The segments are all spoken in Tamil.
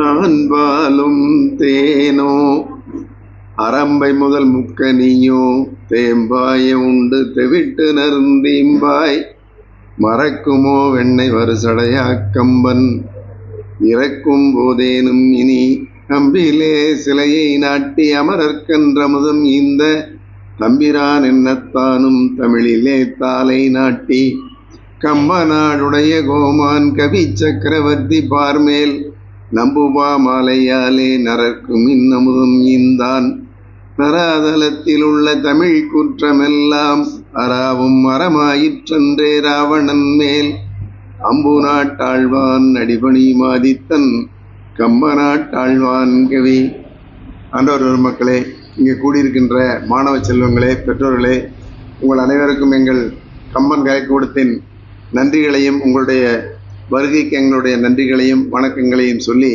ஆண்பாலும் தேனோ அரம்பை முதல் முக்கனியோ தேம்பாய உண்டு தெவிட்டு நருந்தீம்பாய் மறக்குமோ வெண்ணை வருசடையா கம்பன் இறக்கும் போதேனும் இனி அம்பிலே சிலையை நாட்டி அமரர்க்கன்றமுதம் இந்த தம்பிரான் என்னத்தானும் தமிழிலே தாலை நாட்டி கம்பநாடுடைய கோமான் கவி சக்கரவர்த்தி பார்மேல் நம்புவா மாலையாலே நரர்க்கும் இன்னமுதும் ஈந்தான் நராதலத்தில் உள்ள தமிழ் குற்றமெல்லாம் அறாவும் அறமாயிற்றன்றே ராவணன் மேல் அம்பு நாட்டாழ்வான் அடிபணி மாதித்தன் கம்ப நாட்டாழ்வான் கவி. ஆண்டவர் மக்களே, இங்கே கூடியிருக்கின்ற மாணவ செல்வங்களே, பெற்றோர்களே, உங்கள் அனைவருக்கும் எங்கள் கம்பன் கலைக்கூடத்தின் நன்றிகளையும் உங்களுடைய வருகைக்கு எங்களுடைய நன்றிகளையும் வணக்கங்களையும் சொல்லி,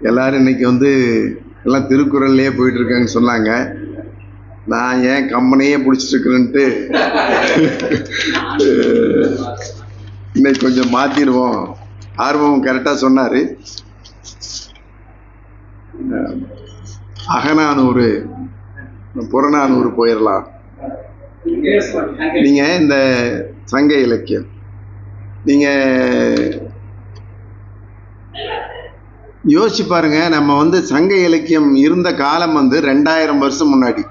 எல்லாரும் இன்னைக்கு எல்லாம் திருக்குறள்லேயே போயிட்டு இருக்காங்கன்னு சொன்னாங்க. நான் ஏன் கம்பனையே பிடிச்சிட்டு இருக்கிறேன்ட்டு இன்னைக்கு கொஞ்சம் மாற்றிடுவோம். ஆர்வம் கரெக்டாக சொன்னார். அகநானூறு புறநானூறு போயிடலாம். நீங்கள் இந்த சங்க இலக்கியம் யோசிச்சு பாருங்க. நம்ம சங்க இலக்கியம் இருந்த காலம் 2000 வருஷம் முன்னாடி.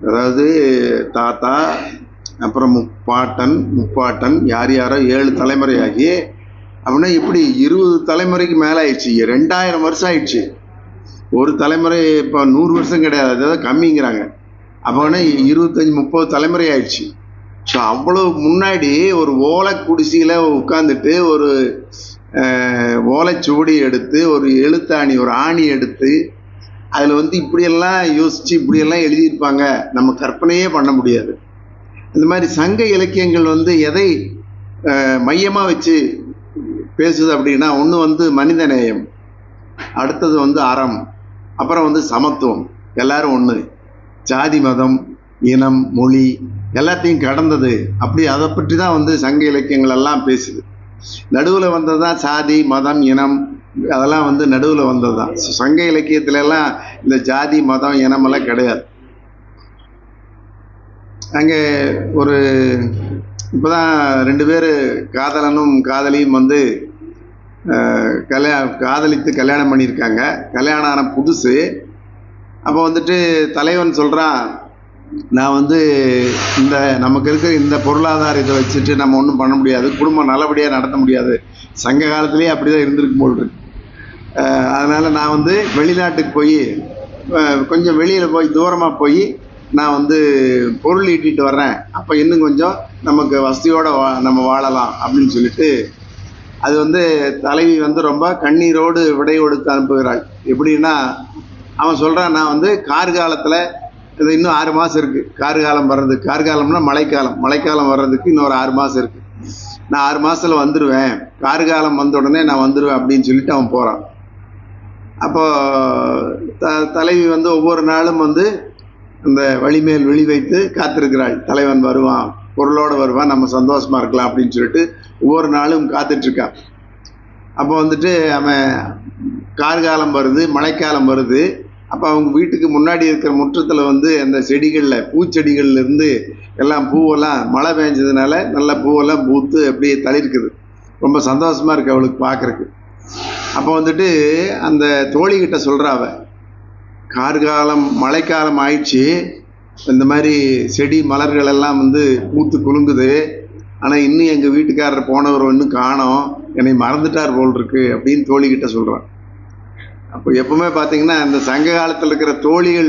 அதாவது தாத்தா, அப்புறம் முப்பாட்டன் யார் யாரோ 7 தலைமுறையாகி அப்படின்னா இப்படி 20 தலைமுறைக்கு மேலே ஆயிடுச்சு. 2000 வருஷம் ஆயிடுச்சு. ஒரு தலைமுறை இப்போ 100 வருஷம் கிடையாது, அதாவது கம்மிங்கிறாங்க. அப்போனா 25-30 தலைமுறை ஆயிடுச்சு. ஸோ அவ்வளோ முன்னாடி ஒரு ஓலை குடிசையில் உட்காந்துட்டு ஒரு ஓலைச்சுவடி எடுத்து ஒரு எழுத்தாணி ஒரு ஆணி எடுத்து அதில் இப்படியெல்லாம் யோசித்து இப்படியெல்லாம் எழுதியிருப்பாங்க. நம்ம கற்பனையே பண்ண முடியாது. இந்த மாதிரி சங்க இலக்கியங்கள் எதை மையமாக வச்சு பேசுது அப்படின்னா, ஒன்று மனித நேயம், அடுத்தது அறம், அப்புறம் சமத்துவம், எல்லாரும் ஒன்று, ஜாதி மதம் இனம் மொழி எல்லாத்தையும் கடந்தது. அப்படி அதை பற்றி தான் சங்க இலக்கியங்கள் எல்லாம் பேசுது. நடுவில் வந்தது தான் சாதி மதம் இனம், அதெல்லாம் நடுவில் வந்தது தான். சங்க இலக்கியத்துல எல்லாம் இந்த ஜாதி மதம் இனமெல்லாம் கிடையாது. அங்கே ஒரு இப்போதான் 2 பேர் காதலனும் காதலியும் காதலித்து கல்யாணம் பண்ணியிருக்காங்க. கல்யாணம் ஆன புதுசு. அப்போ தலைவன் சொல்கிறான், நான் இந்த நமக்கு இருக்கிற இந்த பொருளாதார இதை வச்சுட்டு நம்ம ஒன்றும் பண்ண முடியாது, குடும்பம் நல்லபடியாக நடத்த முடியாது. சங்க காலத்துலேயே அப்படி தான் இருந்திருக்கும் போல் இருக்கு. அதனால் நான் வெளிநாட்டுக்கு போய் கொஞ்சம் வெளியில் போய் தூரமாக போய் நான் பொருள் ஈட்டிட்டு வர்றேன். அப்போ இன்னும் கொஞ்சம் நமக்கு வசதியோடு நம்ம வாழலாம் அப்படின்னு சொல்லிட்டு, அது தலைவி ரொம்ப கண்ணீரோடு விடை கொடுத்து அனுப்புகிறாள். எப்படின்னா, அவன் சொல்கிறான், நான் கார்காலத்தில் இது இன்னும் 6 மாதம் இருக்குது கார்காலம் வர்றதுக்கு. கார்காலம்னா மழைக்காலம் வர்றதுக்கு இன்னொரு 6 மாதம் இருக்குது. நான் 6 மாதத்தில் வந்துடுவேன், கார்காலம் வந்த உடனே நான் வந்துடுவேன் அப்படின்னு சொல்லிட்டு அவன் போகிறான். அப்போது தலைவி ஒவ்வொரு நாளும் அந்த வழிமேல் விழி வைத்து காத்திருக்கிறாள். தலைவன் வருவான், பொருளோடு வருவான், நம்ம சந்தோஷமாக இருக்கலாம் அப்படின்னு சொல்லிட்டு ஒவ்வொரு நாளும் காத்துட்ருக்கான். அப்போ அவன் கார்காலம் வருது, மழைக்காலம் வருது. அப்போ அவங்க வீட்டுக்கு முன்னாடி இருக்கிற முற்றத்தில் அந்த செடிகளில் பூச்செடிகள்லேருந்து எல்லாம் பூவெல்லாம் மழை பெஞ்சதுனால நல்ல பூவெல்லாம் பூத்து அப்படியே தளிர்க்குது. ரொம்ப சந்தோஷமாக இருக்குது அவளுக்கு பார்க்குறக்கு. அப்போ அந்த தோழிகிட்ட சொல்கிறாவ, கார்காலம் மழைக்காலம் ஆயிடுச்சு, இந்த மாதிரி செடி மலர்கள் எல்லாம் பூத்து குலுங்குது, ஆனால் இன்னும் எங்கள் வீட்டுக்காரர் போனவர் இன்னும் காணோம், என்னை மறந்துட்டார் போல் இருக்கு அப்படின்னு தோழிகிட்ட சொல்கிறான். அப்போ எப்பவுமே பார்த்தீங்கன்னா இந்த சங்க காலத்தில் இருக்கிற தோழிகள்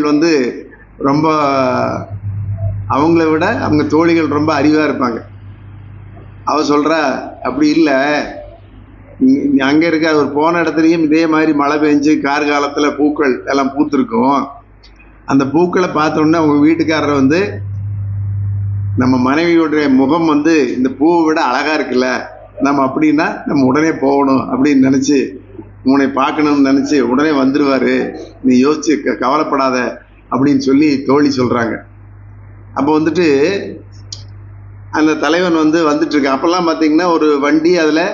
ரொம்ப அவங்கள விட அவங்க தோழிகள் ரொம்ப அறிவாக இருப்பாங்க. அவ சொல்கிறா, அப்படி இல்லை, அங்கே இருக்க அவர் போன இடத்துலையும் இதே மாதிரி மழை பெஞ்சு கார்காலத்தில் பூக்கள் எல்லாம் பூத்துருக்கும். அந்த பூக்களை பார்த்தோன்னே அவங்க வீட்டுக்காரர் நம்ம மனைவியோடைய முகம் இந்த பூவை விட அழகாக இருக்குல்ல, நம்ம அப்படின்னா நம்ம உடனே போகணும் அப்படின்னு நினச்சி, உன்னை பார்க்கணும்னு நினச்சி உடனே வந்துடுவார், நீ யோசிச்சு கவலைப்படாத அப்படின்னு சொல்லி தோழி சொல்கிறாங்க. அப்போ அந்த தலைவன் வந்துட்டுருக்கு. அப்போல்லாம் பார்த்தீங்கன்னா ஒரு வண்டி, அதில்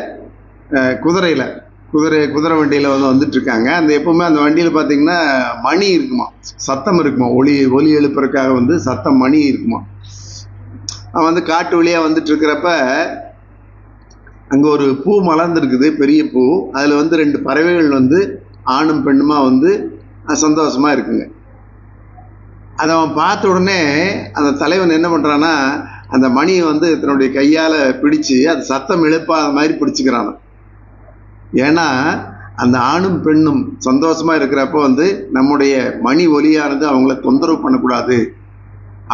குதிரையில் குதிரை வண்டியில் வந்துட்டு இருக்காங்க. அந்த எப்பவுமே அந்த வண்டியில் பார்த்தீங்கன்னா மணி இருக்குமா, சத்தம் இருக்குமா, ஒலி எழுப்புறதுக்காக சத்தம் மணி இருக்குமா. அவன் காட்டு வழியாக வந்துட்டு இருக்கிறப்ப அங்கே ஒரு பூ மலர்ந்துருக்குது, பெரிய பூ. அதில் 2 பறவைகள் ஆணும் பெண்ணுமா சந்தோஷமாக இருக்குங்க. அதை அவன் பார்த்த உடனே அந்த தலைவன் என்ன பண்ணுறான்னா, அந்த மணியை தன்னுடைய கையால் பிடிச்சு அது சத்தம் எழுப்பாத மாதிரி பிடிச்சிக்கிறான். ஏன்னா அந்த ஆணும் பெண்ணும் சந்தோஷமாக இருக்கிறப்போ நம்முடைய மணி ஒலியானது அவங்கள தொந்தரவு பண்ணக்கூடாது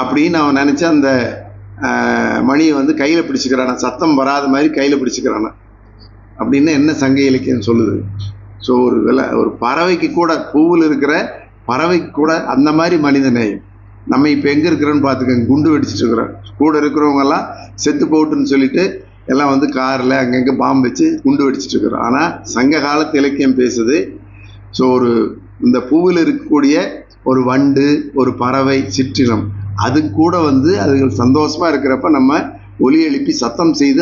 அப்படின்னு அவன் நினச்சி அந்த மணியை கையில் பிடிச்சிக்கிறானா, சத்தம் வராத மாதிரி கையில் பிடிச்சிக்கிறானா. அப்படின்னு என்ன சங்க இலக்கியம் சொல்லுது. ஸோ ஒரு பறவைக்கு கூட, பூவில் இருக்கிற பறவைக்கு கூட அந்த மாதிரி மனித நேயம். நம்ம இப்போ எங்கே இருக்கிறோன்னு பார்த்துக்கோங்க, குண்டு வெடிச்சிட்டு இருக்கிறோம். கூட இருக்கிறவங்கெல்லாம் செத்து போட்டுன்னு சொல்லிட்டு எல்லாம் காரில் அங்கங்கே பாம்பு வச்சு குண்டு வெடிச்சிட்டு இருக்கிறோம். ஆனால் சங்க காலத்து இலக்கியம் பேசுது. ஸோ இந்த பூவில் இருக்கக்கூடிய ஒரு வண்டு, ஒரு பறவை, சிற்றினம், அது கூட அதுகள் சந்தோஷமாக இருக்கிறப்ப நம்ம ஒலி எழுப்பி சத்தம் செய்து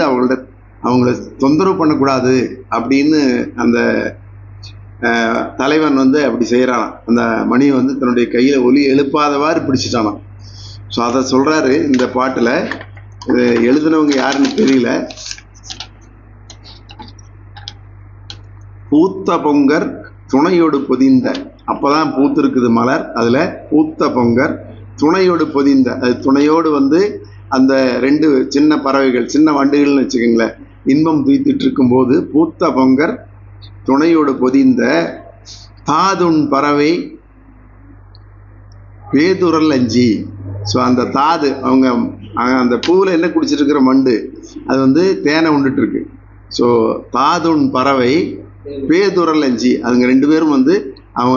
அவங்கள தொந்தரவு பண்ணக்கூடாது அப்படின்னு அந்த தலைவன் அப்படி செய்கிறான். அந்த மணியை தன்னுடைய கையில் ஒலி எழுப்பாதவாறு பிடிச்சிட்டானான். ஸோ அதை சொல்கிறாரு இந்த பாட்டில். எழுதினவங்க யாருன்னு தெரியல. பூத்த பொங்கர் துணையோடு பொதிந்த, அப்போதான் பூத்து இருக்குது மலர். அதில் பூத்த பொங்கர் துணையோடு பொதிந்த, அது துணையோடு அந்த 2 சின்ன பறவைகள், சின்ன வண்டுகள்னு வச்சுக்கோங்களேன், இன்பம் துய்த்துட்டு இருக்கும்போது பூத்த பொங்கர் துணையோடு பொதிந்த தாதுன் பறவை பேதுரல் அஞ்சி. ஸோ அந்த தாது, அவங்க அந்த பூவில் என்ன குடிச்சிட்டு இருக்கிற மண்டு அது தேனை உண்டுட்டு இருக்கு. ஸோ தாதுன் பறவை பேதுரல் அஞ்சி, அதுங்க 2 பேரும்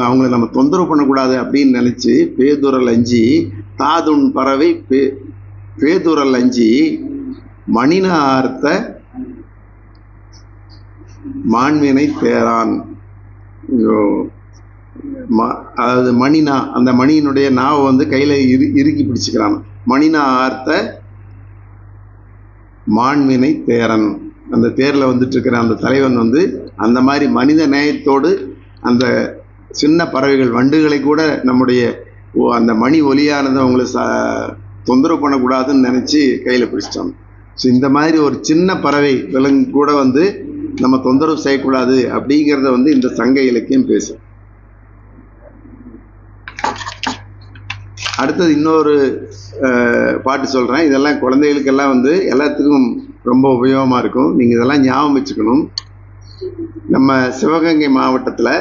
அவங்கள நம்ம தொந்தரவு பண்ணக்கூடாது அப்படின்னு நினச்சி பேதுரல் அஞ்சி, தாதுன் பறவை பேதுரல் அஞ்சி மணினார்த்த மாண்வினை தேரான். அதாவது மணினா, அந்த மணியினுடைய நாவை கையில் இறுக்கி பிடிச்சிக்கிறான். மணினா ஆர்த்த மாண்வினை தேரன், அந்த தேரில் இருக்கிற அந்த தலைவன் அந்த மாதிரி மனித நேயத்தோடு அந்த சின்ன பறவைகள், வண்டுகளை கூட நம்முடைய அந்த மணி ஒலியானது அவங்களை தொந்தரவு பண்ணக்கூடாதுன்னு நினச்சி கையில் பிடிச்சிட்டான். ஸோ இந்த மாதிரி ஒரு சின்ன பறவை விலங்கு கூட நம்ம தொந்தரவு செய்யக்கூடாது அப்படிங்கிறத இந்த சங்க இலக்கியம் பேசும். அடுத்தது இன்னொரு பாட்டு சொல்கிறேன். இதெல்லாம் குழந்தைகளுக்கெல்லாம் எல்லாத்துக்கும் ரொம்ப உபயோகமாக இருக்கும். நீங்கள் இதெல்லாம் ஞாபகம் வச்சுக்கணும். நம்ம சிவகங்கை மாவட்டத்தில்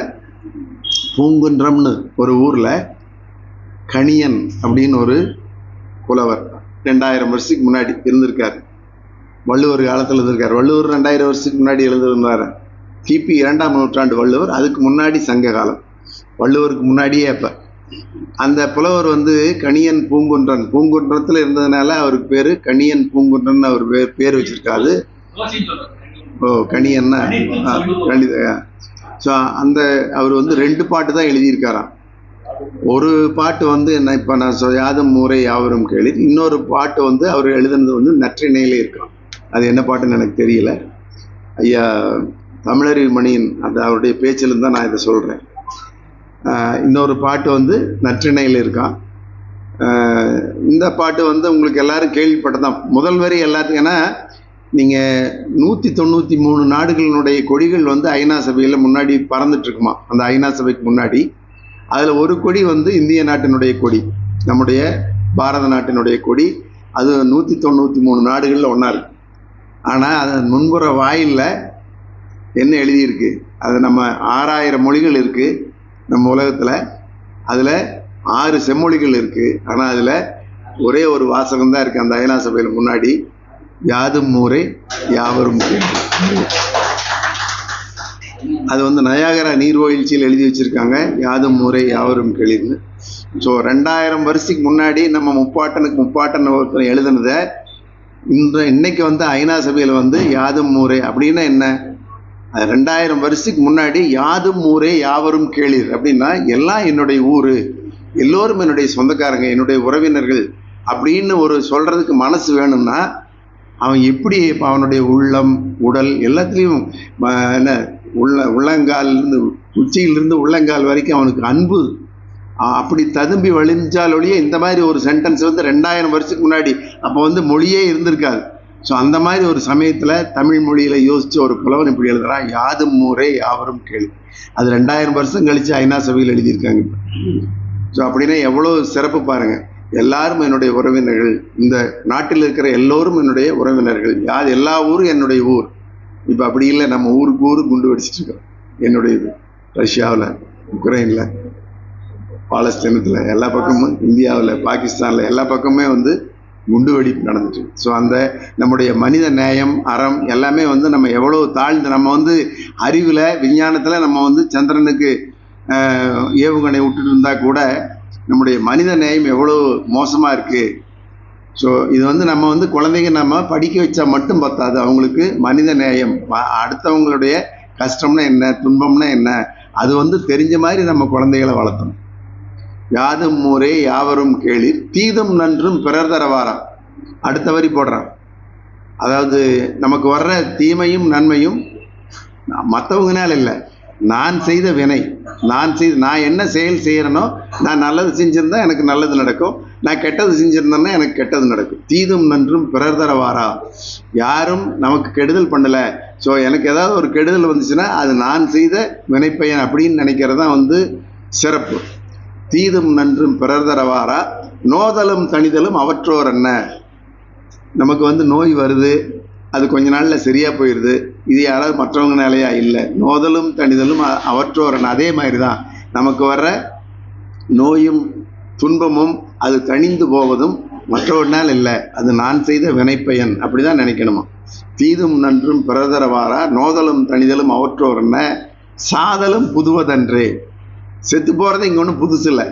பூங்குன்றம்னு ஒரு ஊரில் கணியன் அப்படின்னு ஒரு புலவர் 2000 வருஷத்துக்கு முன்னாடி இருந்திருக்கார். வள்ளுவர் காலத்தில் இருந்திருக்கார். வள்ளுவர் 2000 வருஷத்துக்கு முன்னாடி எழுதிருந்தார். கிபி 2ஆம் நூற்றாண்டு வள்ளுவர். அதுக்கு முன்னாடி சங்க காலம், வள்ளுவருக்கு முன்னாடியே. அப்போ அந்த புலவர் கணியன் பூங்குன்றன், பூங்குன்றத்தில் இருந்ததுனால அவருக்கு பேர் கணியன் பூங்குன்றன் அவர் பேர் வச்சிருக்காரு. கணியன்னா கணித. ஸோ அந்த அவர் 2 பாட்டு தான் எழுதியிருக்காராம். ஒரு பாட்டு என்ன, இப்போ நான் யாதும் ஊரே யாவரும் கேளீர். இன்னொரு பாட்டு அவர் எழுதுனது நற்றிணையிலே இருக்கான். அது என்ன பாட்டுன்னு எனக்கு தெரியல. ஐயா தமிழறிவு மணியின் அந்த அவருடைய பேச்சிலிருந்து தான் நான் இதை சொல்கிறேன். இன்னொரு பாட்டு நற்றிணையில் இருக்கான். இந்த பாட்டு உங்களுக்கு எல்லாரும் கேள்விப்பட்டதான். முதல் வரி எல்லாத்துக்கும், ஏன்னா நீங்கள் 193 நாடுகளினுடைய கொடிகள் ஐநா சபையில் முன்னாடி பறந்துட்டு இருக்குமா. அந்த ஐநா சபைக்கு முன்னாடி அதில் ஒரு கொடி இந்திய நாட்டினுடைய கொடி, நம்முடைய பாரத நாட்டினுடைய கொடி. அது 193 நாடுகளில் ஒன்றா இருக்கு. ஆனால் அதன் முன்புற வாயிலில் என்ன எழுதியிருக்கு, அது நம்ம 6000 மொழிகள் இருக்குது நம்ம உலகத்தில். அதில் 6 செம்மொழிகள் இருக்குது. ஆனால் அதில் ஒரே ஒரு வாசகம் தான் இருக்குது அந்த ஐநா சபையில் முன்னாடி, யாதும் ஊரே யாவரும் கேளீர். அது நயாகரா நீர்வீழ்ச்சியில் எழுதி வச்சுருக்காங்க, யாதும் ஊரே யாவரும் கேளீர்னு. ஸோ 2000 வருஷத்துக்கு முன்னாடி நம்ம முப்பாட்டன் ஒருத்தர் எழுதுனதை இன்னைக்கு ஐநா சபையில் யாதும் ஊரே அப்படின்னா என்ன, 2000 வருஷத்துக்கு முன்னாடி யாதும் ஊரே யாவரும் கேளீர் அப்படின்னா எல்லாம் என்னுடைய ஊர், எல்லோரும் என்னுடைய சொந்தக்காரங்க, என்னுடைய உறவினர்கள் அப்படின்னு ஒரு சொல்கிறதுக்கு மனசு வேணும்னா அவன் எப்படி இப்போ அவனுடைய உள்ளம் உடல் எல்லாத்துலேயும் என்ன உள்ளங்காலிலிருந்து உச்சியிலிருந்து உள்ளங்கால் வரைக்கும் அவனுக்கு அன்பு அப்படி ததும்பி வழிஞ்சால் ஒழிய இந்த மாதிரி ஒரு சென்டென்ஸ் வந்து 2000 வருஷத்துக்கு முன்னாடி அப்போ வந்து மொழியே இருந்திருக்காது. ஸோ அந்த மாதிரி ஒரு சமயத்தில் தமிழ் மொழியில் யோசித்து ஒரு புலவன் இப்படி எழுதுறான், யாதும் ஊரே யாவரும் கேள்வி. அது 2000 வருஷம் கழித்து ஐநா சபையில் எழுதியிருக்காங்க. ஸோ அப்படின்னா எவ்வளோ சிறப்பு பாருங்கள். எல்லாரும் என்னுடைய உறவினர்கள், இந்த நாட்டில் இருக்கிற எல்லோரும் என்னுடைய உறவினர்கள். எல்லா ஊரும் என்னுடைய ஊர். இப்போ அப்படி இல்லை, நம்ம ஊருக்கு ஊர் குண்டு வெடிச்சிட்டு இருக்கோம். என்னுடைய இது ரஷ்யாவில், உக்ரைனில், பாலஸ்தீனத்தில், எல்லா பக்கமும், இந்தியாவில், பாகிஸ்தானில் எல்லா பக்கமே வந்து குண்டு வெடிப்பு நடந்துட்டு. ஸோ அந்த நம்முடைய மனித நேயம், அறம் எல்லாமே வந்து நம்ம எவ்வளோ தாழ்ந்து, நம்ம வந்து அறிவில், விஞ்ஞானத்தில் நம்ம வந்து சந்திரனுக்கு ஏவுகணை விட்டுட்டு இருந்தால் கூட நம்முடைய மனித நேயம் எவ்வளோ மோசமாக இருக்குது. ஸோ இது வந்து நம்ம வந்து குழந்தைங்க நம்ம படிக்க வச்சா மட்டும் பத்தாது, அவங்களுக்கு மனித நேயம், அடுத்தவங்களுடைய கஷ்டம்னா என்ன, துன்பம்னா என்ன, அது வந்து தெரிஞ்ச மாதிரி நம்ம குழந்தைகளை வளர்த்தணும். யாதும் ஊரே யாவரும் கேளிர், தீதும் நன்றும் பிறர் தரவாராம். அடுத்த வரி போடுறான். அதாவது நமக்கு வர்ற தீமையும் நன்மையும் மற்றவங்கனால இல்லை, நான் செய்த வினை, நான் என்ன செயல் செய்கிறேனோ, நான் நல்லது செஞ்சுருந்தா எனக்கு நல்லது நடக்கும், நான் கெட்டது செஞ்சுருந்தேன்னா எனக்கு கெட்டது நடக்கும். தீதும் நன்றும் பிறர் தரவாரா. யாரும் நமக்கு கெடுதல் பண்ணலை, ஸோ எனக்கு ஏதாவது ஒரு கெடுதல் வந்துச்சுன்னா அது நான் செய்த வினைப்பயன் அப்படின்னு நினைக்கிறது தான் வந்து சிறப்பு. தீதும் நன்றும் பிறர் தரவாரா, நோதலும் தணிதலும் அவற்றோர் என்ன. நமக்கு வந்து நோய் வருது, அது கொஞ்ச நாளில் சரியாக போயிடுது, இது யாராவது மற்றவங்கனாலேயா? இல்லை. நோதலும் தணிதலும் அவற்றோர் என்ன. அதே மாதிரி தான் நமக்கு வர்ற நோயும் துன்பமும் அது தணிந்து போவதும் மற்றவர்னால் இல்லை, அது நான் செய்த வினைப்பயன், அப்படி தான் நினைக்கணுமா. தீதும் நன்றும் பிறர் தரவாரா, நோதலும் தணிதலும் அவற்றோர் என்ன, சாதலும் புதுவதன்றே. செத்து போகிறது இங்கே ஒன்றும் புதுசு இல்லை.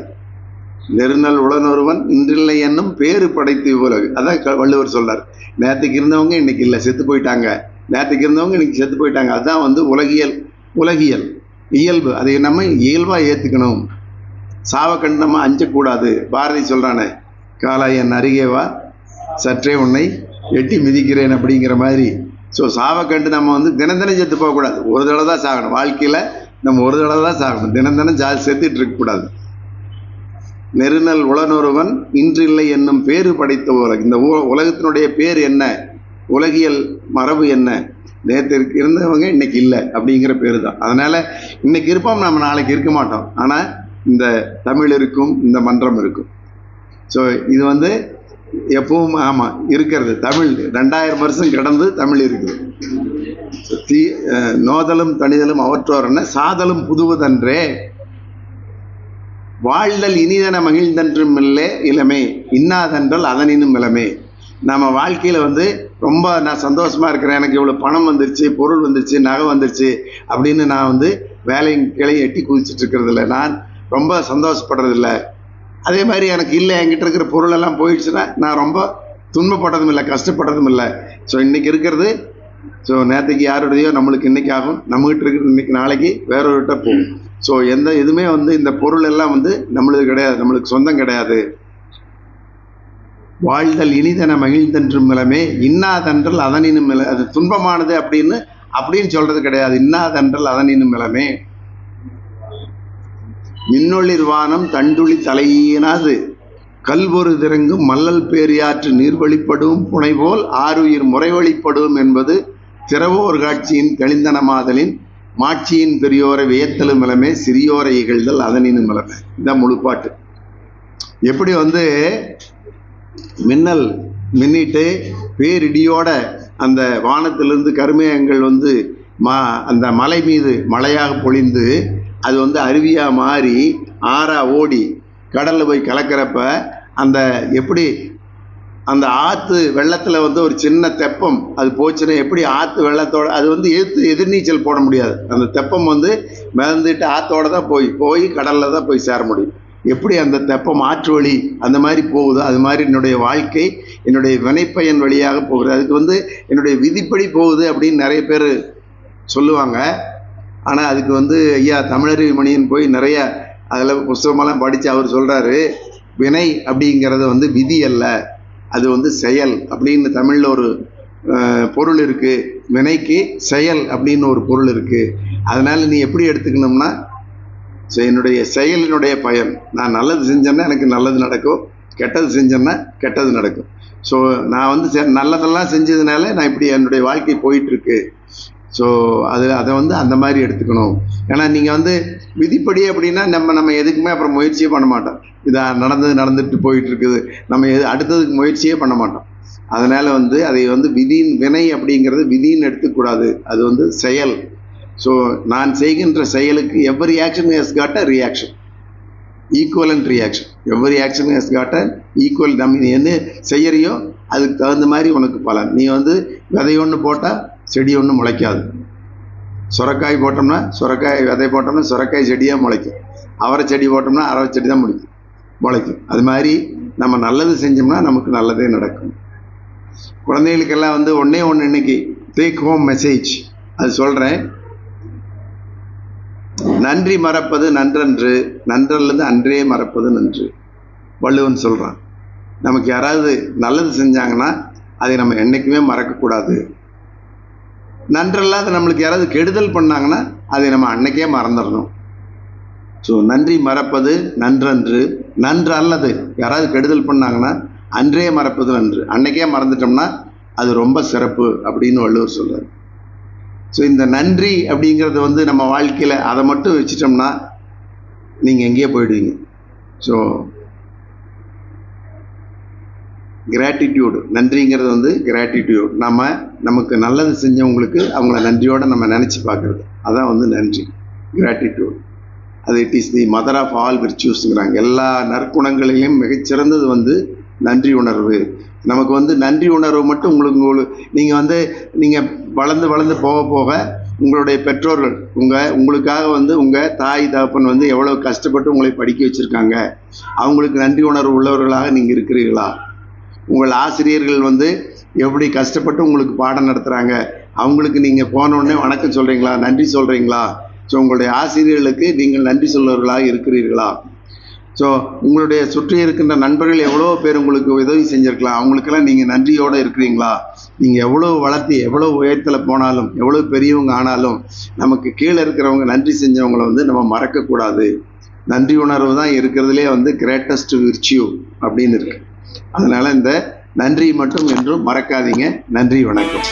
நெருநல் உளனொருவன் இன்றில்லை என்னும் பேரு படைத்து இவ்வுலகு. அதான் வள்ளுவர் சொல்றார். நேற்றுக்கு இருந்தவங்க இன்னைக்கு இல்லை, செத்து போயிட்டாங்க. நேற்றுக்கு இருந்தவங்க இன்னைக்கு செத்து போயிட்டாங்க. அதுதான் வந்து உலகியல் இயல்பு. அதை நம்ம இயல்பாக ஏற்றுக்கணும். சாவை கண்டு நம்ம அஞ்சக்கூடாது. பாரதி சொல்கிறானே, காலா என் அருகேவா சற்றே உன்னை எட்டி மிதிக்கிறேன் அப்படிங்கிற மாதிரி. ஸோ சாவை கண்டு நம்ம வந்து தினம் செத்து போகக்கூடாது. ஒரு தடவை தான் சாகணும். வாழ்க்கையில் நம்ம ஒரு தடவை தான் சாகணும். தினம் செத்துட்டு இருக்கக்கூடாது. நெருநல் உளனொருவன் இன்றில்லை என்னும் பேரு படைத்த உலகம். இந்த உலகத்தினுடைய பேர் என்ன, உலகியல் மரபு என்ன, நேற்று இருந்தவங்க இன்னைக்கு இல்லை அப்படிங்கிற பேரு தான். அதனால இன்னைக்கு இருப்போம், நம்ம நாளைக்கு இருக்க மாட்டோம். ஆனால் இந்த தமிழ் இருக்கும், இந்த மன்றம் இருக்கும். ஸோ இது வந்து எப்பவும் ஆமாம் இருக்கிறது. தமிழ் 2000 வருஷம் கடந்து தமிழ் இருக்குது. நோதலும் தணிதலும் அவற்றோர் என்ன, சாதலும் புதுவதன்றே, வாழ்தல் இனிதன மகிழ்ந்தன்றும் இல்லை இளமே, இன்னாதென்றால் அதனினும் இளமே. நம்ம வாழ்க்கையில் வந்து ரொம்ப நான் சந்தோஷமாக இருக்கிறேன், எனக்கு இவ்வளோ பணம் வந்துருச்சு, பொருள் வந்துருச்சு, நகை வந்துருச்சு அப்படின்னு நான் வந்து வேலையும் கிளை எட்டி குதிச்சுட்டு இருக்கிறதில்ல, நான் ரொம்ப சந்தோஷப்படுறதில்ல. அதே மாதிரி எனக்கு இல்லை, என்கிட்ட இருக்கிற பொருளெல்லாம் போயிடுச்சுன்னா நான் ரொம்ப துன்பப்படுறதும் இல்லை, கஷ்டப்படுறதும் இல்லை. ஸோ இன்றைக்கி இருக்கிறது, ஸோ நேற்றுக்கு யாருடையோ நம்மளுக்கு இன்றைக்கி ஆகும், நம்மகிட்ட இருக்கிறது இன்றைக்கி நாளைக்கு வேறொருகிட்ட போகும். ஸோ எதுவுமே வந்து இந்த பொருள் எல்லாம் வந்து நம்மளுக்கு கிடையாது, நம்மளுக்கு சொந்தம் கிடையாது. வாழ்தல் இனிதன மகிழ்ந்தென்றும் இளமே, இன்னாதென்றல் அதனினும் இள, அது துன்பமானது அப்படின்னு சொல்றது கிடையாது. இன்னாதென்றல் அதனினும் இளமே. மின்னொளிர் வானம் தண்டுளி தலையினாது கல்வொரு திறங்கும் மல்லல் பேரியாற்று நீர்வழிப்படும் புனைபோல் ஆறுயிர் முறைவழிப்படும் என்பது திறவோர் காட்சியின் தெளிந்தனமாதலின் மாட்சியின் பெரியோரை வியத்தலும் இளமே, சிறியோரை இகழ்தல் அதனினும் இளமே. இதான் முழுப்பாட்டு. எப்படி வந்து மின்னல் மின்னிட்டு பேரிடியோட அந்த வானத்திலிருந்து கருமேகங்கள் வந்து அந்த மலை மீது மழையாக பொழிந்து அது வந்து அருவியாக மாறி ஆறா ஓடி கடலில் போய் கலக்கிறப்ப அந்த எப்படி அந்த ஆற்று வெள்ளத்தில் வந்து ஒரு சின்ன தெப்பம் அது போச்சுன்னா எப்படி ஆற்று வெள்ளத்தோட அது வந்து எதிர்நீச்சல் போட முடியாது. அந்த தெப்பம் வந்து மிதந்துட்டு ஆற்றோட தான் போய் கடலில் தான் போய் சேர முடியும். எப்படி அந்த தெப்பம் ஆற்று வழி அந்த மாதிரி போகுதோ அது மாதிரி என்னுடைய வாழ்க்கை என்னுடைய வினைப்பயன் வழியாக போகுது. அதுக்கு வந்து என்னுடைய விதிப்படி போகுது அப்படின்னு நிறைய பேர் சொல்லுவாங்க. ஆனால் அதுக்கு வந்து ஐயா தமிழறிவு மணியன் போய் நிறைய அதில் புஸ்தகமெல்லாம் படித்து அவர் சொல்கிறாரு, வினை அப்படிங்கிறது வந்து விதி அல்ல, அது வந்து செயல் அப்படின்னு தமிழில் ஒரு பொருள் இருக்குது. வினைக்கு செயல் அப்படின்னு ஒரு பொருள் இருக்கு. அதனால நீ எப்படி எடுத்துக்கணும்னா, என்னுடைய செயலினுடைய பயன், நான் நல்லது செஞ்சேன்னா எனக்கு நல்லது நடக்கும், கெட்டது செஞ்சேன்னா கெட்டது நடக்கும். ஸோ நான் வந்து நல்லதெல்லாம் செஞ்சதுனால நான் இப்படி என்னுடைய வாழ்க்கை போயிட்டு இருக்கு. ஸோ அதை வந்து அந்த மாதிரி எடுத்துக்கணும். ஏன்னா நீங்கள் வந்து விதிப்படி அப்படின்னா நம்ம எதுக்குமே அப்புறம் முயற்சியே பண்ண மாட்டோம். நடந்துட்டு போயிட்டு இருக்குது, நம்ம அடுத்ததுக்கு முயற்சியே பண்ண மாட்டோம். அதனால வந்து அதை வந்து வினை அப்படிங்கிறது விதின்னு எடுத்துக்கூடாது, அது வந்து செயல். ஸோ நான் செய்கின்ற செயலுக்கு every action has got a reaction, equivalent reaction. Every action has got a equal. நம்ம நீ என்ன செய்யறியோ அதுக்கு தகுந்த மாதிரி உனக்கு பலன். நீ வந்து விதை ஒன்று போட்டால் செடி ஒன்று முளைக்காது. சுரக்காய் போட்டோம்னா விதை போட்டோம்னா சுரக்காய் செடியாக முளைக்கும். அவரை செடி போட்டோம்னா அவரை செடி தான் முளைக்கும். அது மாதிரி நம்ம நல்லது செஞ்சோம்னா நமக்கு நல்லதே நடக்கும். குழந்தைகளுக்கெல்லாம் வந்து ஒன்று இன்னைக்கு டேக் ஹோம் மெசேஜ் அது சொல்கிறேன். நன்றி மறப்பது நன்றன்று, நன்றல்லது அன்றே மறப்பது நன்று. வள்ளுவன் சொல்கிறான். நமக்கு யாராவது நல்லது செஞ்சாங்கன்னா அதை நம்ம என்றைக்குமே மறக்கக்கூடாது. நன்றல்லாத நம்மளுக்கு யாராவது கெடுதல் பண்ணாங்கன்னா அதை நம்ம அன்னைக்கே மறந்துடணும். ஸோ நன்றி மறப்பது நன்றன்று, நன்று அல்லது யாராவது கெடுதல் பண்ணாங்கன்னா அன்றே மறப்பது நன்று. அன்னைக்கே மறந்துட்டோம்னா அது ரொம்ப சிறப்பு அப்படின்னு வள்ளுவர் சொல்றாரு. ஸோ இந்த நன்றி அப்படிங்கிறது வந்து நம்ம வாழ்க்கையில் அதை மட்டும் வச்சுட்டோம்னா நீங்கள் எங்கேயே போயிடுவீங்க. ஸோ கிராட்டிடியூடு, நன்றிங்கிறது வந்து கிராட்டிடியூட். நமக்கு நல்லது செஞ்சவங்களுக்கு அவங்கள நன்றியோடு நம்ம நினச்சி பார்க்குறது, அதான் வந்து நன்றி, கிராட்டிடியூட். அது it is the mother of all விர்ச்சுஸ்ங்கிறாங்க. எல்லா நற்குணங்களிலையும் மிகச்சிறந்தது வந்து நன்றி உணர்வு. நமக்கு வந்து நன்றி உணர்வு மட்டும் நீங்கள் வளர்ந்து போக உங்களுடைய பெற்றோர்கள் உங்களுக்காக வந்து உங்கள் தாய் தகப்பன் வந்து எவ்வளோ கஷ்டப்பட்டு உங்களை படிக்க வச்சுருக்காங்க, அவங்களுக்கு நன்றி உணர்வு உள்ளவர்களாக நீங்கள் இருக்கிறீர்களா? உங்கள் ஆசிரியர்கள் வந்து எப்படி கஷ்டப்பட்டு உங்களுக்கு பாடம் நடத்துகிறாங்க, அவங்களுக்கு நீங்கள் போனோடனே வணக்கம் சொல்கிறீங்களா, நன்றி சொல்கிறீங்களா? ஸோ உங்களுடைய ஆசிரியர்களுக்கு நீங்கள் நன்றி சொல்பவர்களாக இருக்கிறீர்களா? ஸோ உங்களுடைய சுற்றி இருக்கின்ற நண்பர்கள் எவ்வளோ பேர் உங்களுக்கு உதவி செஞ்சுருக்கலாம், அவங்களுக்கெல்லாம் நீங்கள் நன்றியோடு இருக்கிறீங்களா? நீங்கள் எவ்வளோ வளர்த்தி எவ்வளோ உயரத்தில் போனாலும் எவ்வளோ பெரியவங்க ஆனாலும் நமக்கு கீழே இருக்கிறவங்க நன்றி செஞ்சவங்களை வந்து நம்ம மறக்கக்கூடாது. நன்றி உணர்வு தான் இருக்கிறதுலே வந்து கிரேட்டஸ்ட் விர்ச்சியூ அப்படின்னு இருக்கு. அதனால் இந்த நன்றி மட்டும் என்றும் மறக்காதீங்க. நன்றி, வணக்கம்.